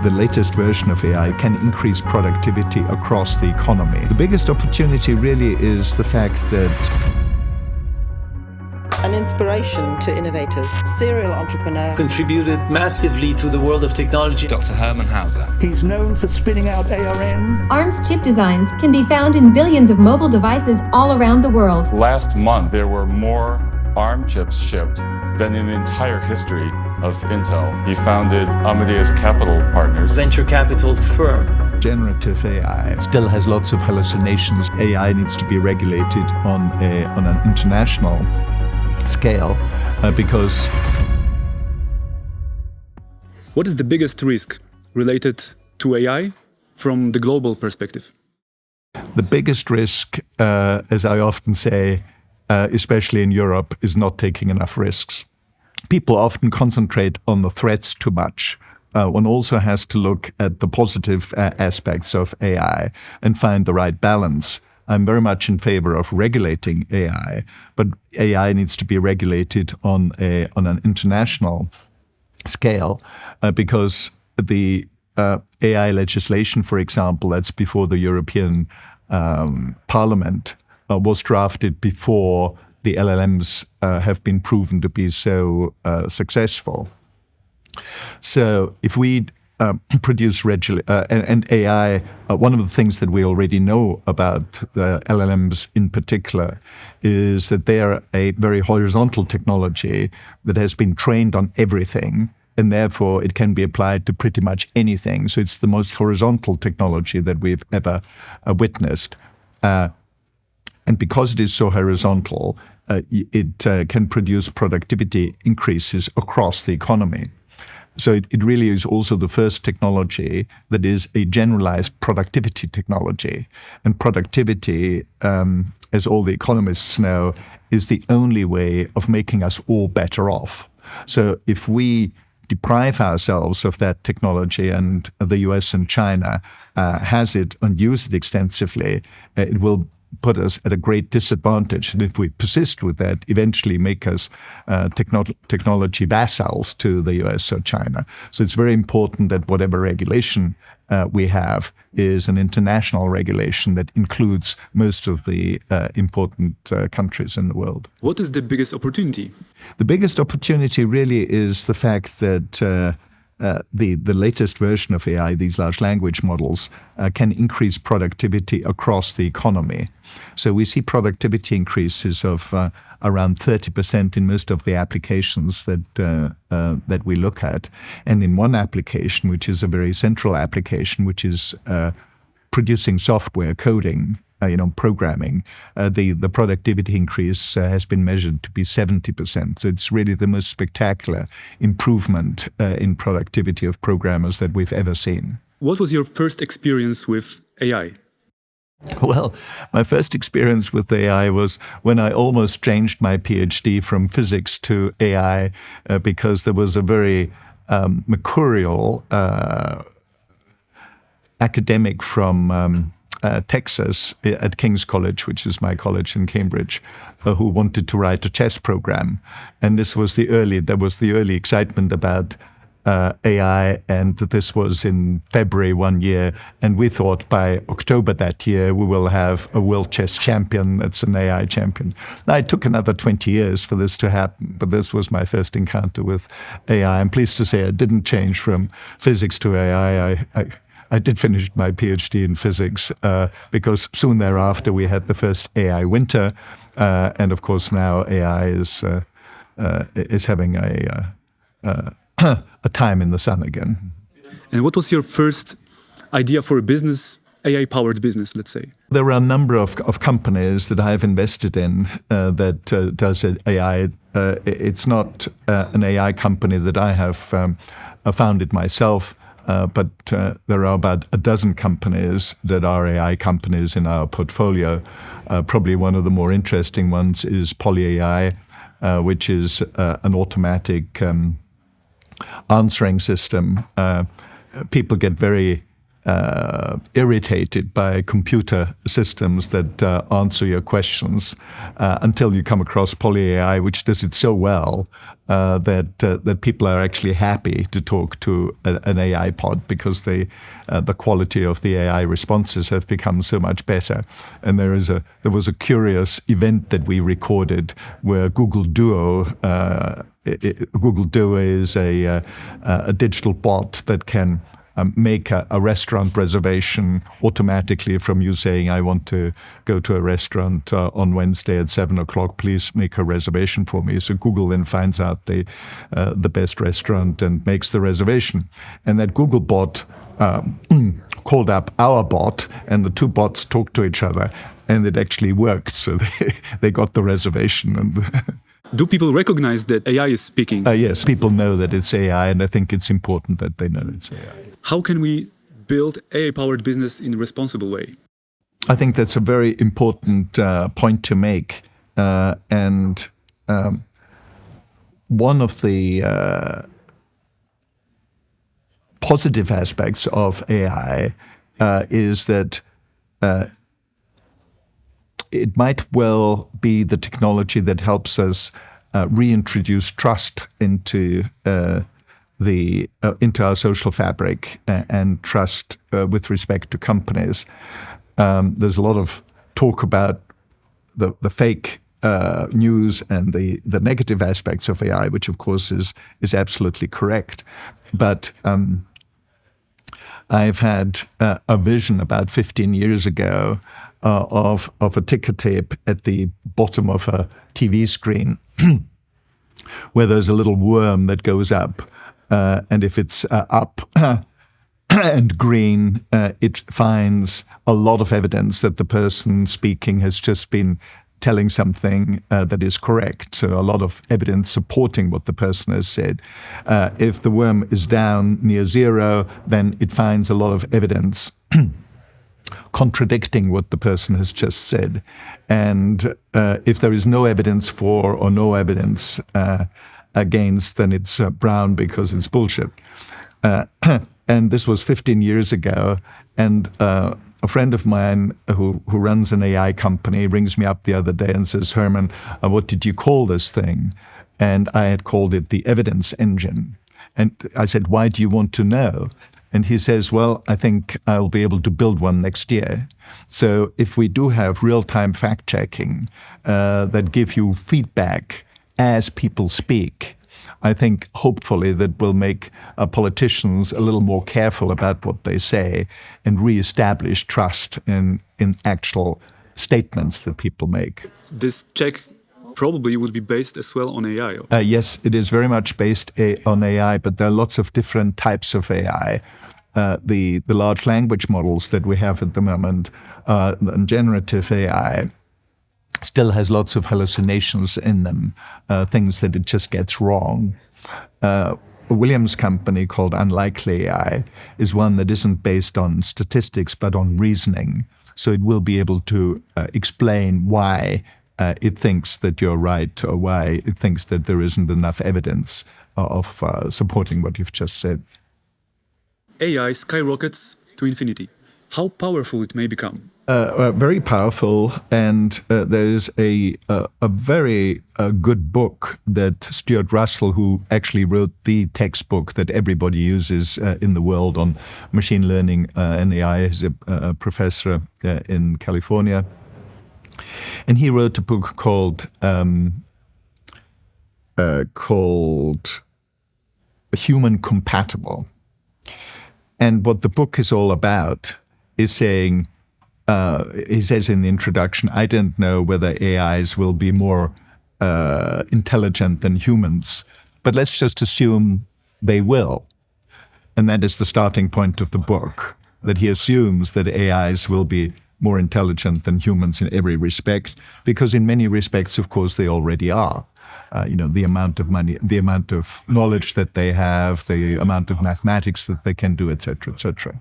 The latest version of AI can increase productivity across the economy. The biggest opportunity really is the fact that an inspiration to innovators, serial entrepreneur. Contributed massively to the world of technology. Dr. Hermann Hauser. He's known for spinning out ARM. ARM's chip designs can be found in billions of mobile devices all around the world. Last month, there were more ARM chips shipped than in the entire history of Intel. He founded Amadeus Capital Partners, venture capital firm. Generative AI still has lots of hallucinations. AI needs to be regulated on an international scale because... What is the biggest risk related to AI from the global perspective? The biggest risk, as I often say, especially in Europe, is not taking enough risks. People often concentrate on the threats too much. One also has to look at the positive aspects of AI and find the right balance. I'm very much in favor of regulating AI, but AI needs to be regulated on an international scale because the AI legislation, for example, that's before the European Parliament, was drafted before the LLMs have been proven to be so successful. So if we produce and AI, one of the things that we already know about the LLMs in particular is that they are a very horizontal technology that has been trained on everything, and therefore it can be applied to pretty much anything. So it's the most horizontal technology that we've ever witnessed. And because it is so horizontal, it can produce productivity increases across the economy. So it really is also the first technology that is a generalized productivity technology. And productivity, as all the economists know, is the only way of making us all better off. So if we deprive ourselves of that technology, and the US and China has it and use it extensively, it will put us at a great disadvantage. And if we persist with that, eventually make us technology vassals to the US or China. So it's very important that whatever regulation we have is an international regulation that includes most of the important countries in the world. What is the biggest opportunity? The biggest opportunity really is the fact that the latest version of AI, these large language models, can increase productivity across the economy. So we see productivity increases of around 30% in most of the applications that we look at. And in one application, which is a very central application, which is producing software, coding, programming, the productivity increase has been measured to be 70%. So it's really the most spectacular improvement in productivity of programmers that we've ever seen. What was your first experience with AI? Well, my first experience with AI was when I almost changed my PhD from physics to AI because there was a very mercurial academic from Texas at King's College, which is my college in Cambridge, who wanted to write a chess program. And this was the early excitement about AI, and this was in February one year, and we thought by October that year we will have a world chess champion that's an AI champion. Now, it took another 20 years for this to happen, but this was my first encounter with AI. I'm pleased to say I didn't change from physics to AI. I did finish my PhD in physics because soon thereafter we had the first AI winter, and of course now AI is having a time in the sun again. And what was your first idea for a business, AI-powered business, let's say? There are a number of companies that I've invested in that does AI. It's not an AI company that I have founded myself, but there are about a dozen companies that are AI companies in our portfolio. Probably one of the more interesting ones is PolyAI, which is an automatic answering system. People get very irritated by computer systems that answer your questions until you come across Poly AI, which does it so well that people are actually happy to talk to an AI pod because the quality of the AI responses have become so much better. And there was a curious event that we recorded where Google Duo. Google Duo is a digital bot that can make a restaurant reservation automatically from you saying, I want to go to a restaurant on Wednesday at 7 o'clock, please make a reservation for me. So Google then finds out the best restaurant and makes the reservation. And that Google bot called up our bot, and the two bots talked to each other, and it actually worked. So they got the reservation. And Do people recognize that AI is speaking? Yes, people know that it's AI, and I think it's important that they know it's AI. How can we build AI-powered business in a responsible way? I think that's a very important point to make. One of the positive aspects of AI is that it might well be the technology that helps us reintroduce trust into our social fabric and trust with respect to companies. There's a lot of talk about the fake news and the negative aspects of AI, which of course is absolutely correct. But I've had a vision about 15 years ago of a ticker tape at the bottom of a TV screen where there's a little worm that goes up. And if it's up and green, it finds a lot of evidence that the person speaking has just been telling something that is correct. So a lot of evidence supporting what the person has said. If the worm is down near zero, then it finds a lot of evidence contradicting what the person has just said. And if there is no evidence for or no evidence against, then it's brown because it's bullshit. And this was 15 years ago. And a friend of mine who runs an AI company rings me up the other day and says, Hermann, what did you call this thing? And I had called it the evidence engine. And I said, why do you want to know? And he says, well, I think I'll be able to build one next year. So if we do have real-time fact-checking that give you feedback as people speak, I think hopefully that will make politicians a little more careful about what they say and reestablish trust in actual statements that people make. This check probably would be based as well on AI. Yes, it is very much based on AI, but there are lots of different types of AI. The large language models that we have at the moment, and generative AI, still has lots of hallucinations in them, things that it just gets wrong. A Williams company called Unlikely AI is one that isn't based on statistics but on reasoning. So it will be able to explain why it thinks that you're right or why it thinks that there isn't enough evidence of supporting what you've just said. AI skyrockets to infinity. How powerful it may become? Very powerful, and there's a very good book that Stuart Russell, who actually wrote the textbook that everybody uses in the world on machine learning and AI, is a professor in California, and he wrote a book called Human Compatible. And what the book is all about is saying, he says in the introduction, I don't know whether AIs will be more intelligent than humans, but let's just assume they will. And that is the starting point of the book, that he assumes that AIs will be more intelligent than humans in every respect, because in many respects, of course, they already are. the amount of money, the amount of knowledge that they have, the amount of mathematics that they can do, etc., etc.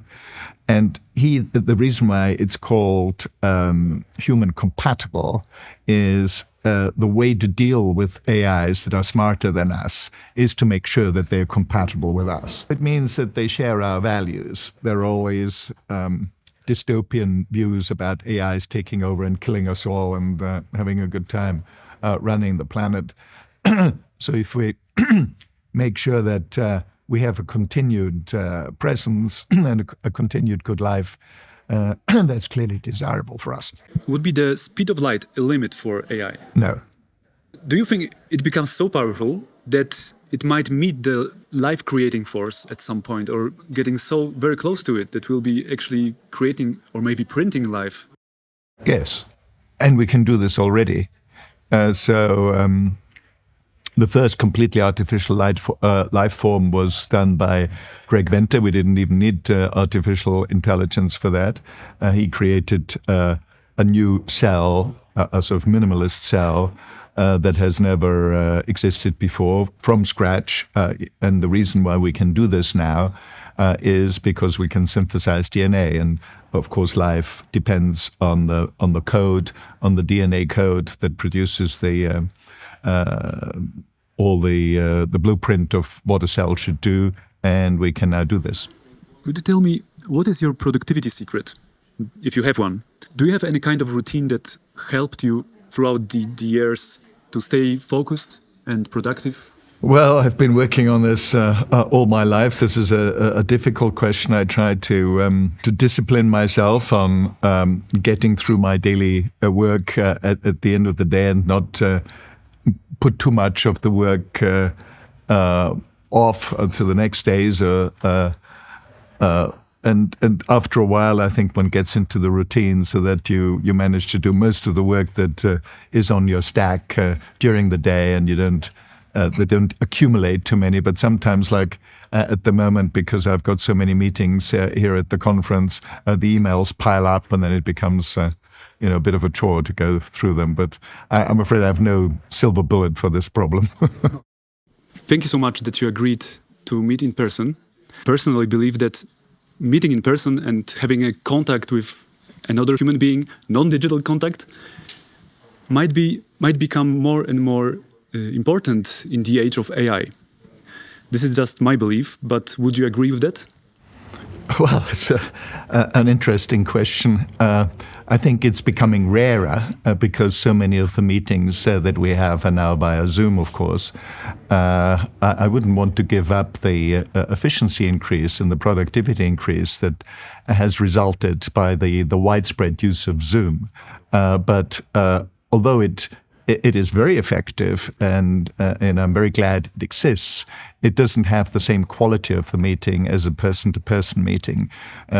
And the reason why it's called human compatible is the way to deal with AIs that are smarter than us is to make sure that they're compatible with us. It means that they share our values. There are always dystopian views about AIs taking over and killing us all and having a good time running the planet. So if we make sure that we have a continued presence and a continued good life, that's clearly desirable for us. Would be the speed of light a limit for AI? No. Do you think it becomes so powerful that it might meet the life-creating force at some point, or getting so very close to it that we'll be actually creating or maybe printing life? Yes, and we can do this already. The first completely artificial life form was done by Greg Venter. We didn't even need artificial intelligence for that. He created a new cell, a sort of minimalist cell, that has never existed before from scratch. And the reason why we can do this now is because we can synthesize DNA. And of course, life depends on the code, on the DNA code that produces the blueprint of what a cell should do, and we can now do this. Could you tell me, what is your productivity secret, if you have one? Do you have any kind of routine that helped you throughout the years to stay focused and productive? Well, I've been working on this all my life. This is a difficult question. I try to discipline myself on getting through my daily work at the end of the day and not put too much of the work off to the next days. And after a while, I think one gets into the routine so that you manage to do most of the work that is on your stack during the day, and you don't they don't accumulate too many. But sometimes, like at the moment, because I've got so many meetings here at the conference, the emails pile up, and then it becomes a bit of a chore to go through them. But I'm afraid I have no silver bullet for this problem. Thank you so much that you agreed to meet in person. Personally, believe that meeting in person and having a contact with another human being, non-digital contact, might become more and more important in the age of AI. This is just my belief, but would you agree with that? Well, it's an interesting question. I think it's becoming rarer because so many of the meetings that we have are now via Zoom, of course. I wouldn't want to give up the efficiency increase and the productivity increase that has resulted by the widespread use of Zoom. But although it is very effective, and I'm very glad it exists, it doesn't have the same quality of the meeting as a person-to-person meeting,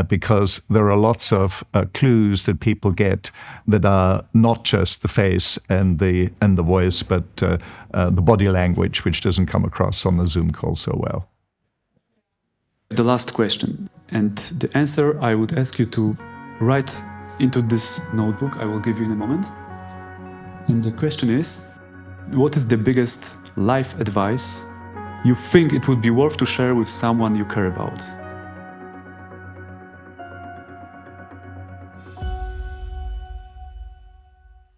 because there are lots of clues that people get that are not just the face and the voice, but the body language, which doesn't come across on the Zoom call so well. The last question, and the answer I would ask you to write into this notebook. I will give you in a moment. And the question is, what is the biggest life advice you think it would be worth to share with someone you care about?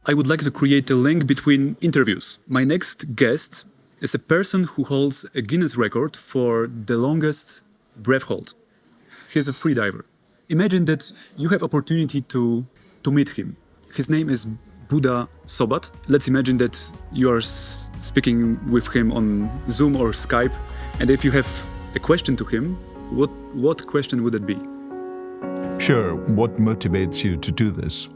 I would like to create a link between interviews. My next guest is a person who holds a Guinness record for the longest breath hold. He's a freediver. Imagine that you have opportunity to meet him. His name is Buddha Sobat. Let's imagine that you are speaking with him on Zoom or Skype, and if you have a question to him, what question would it be? Sure. What motivates you to do this?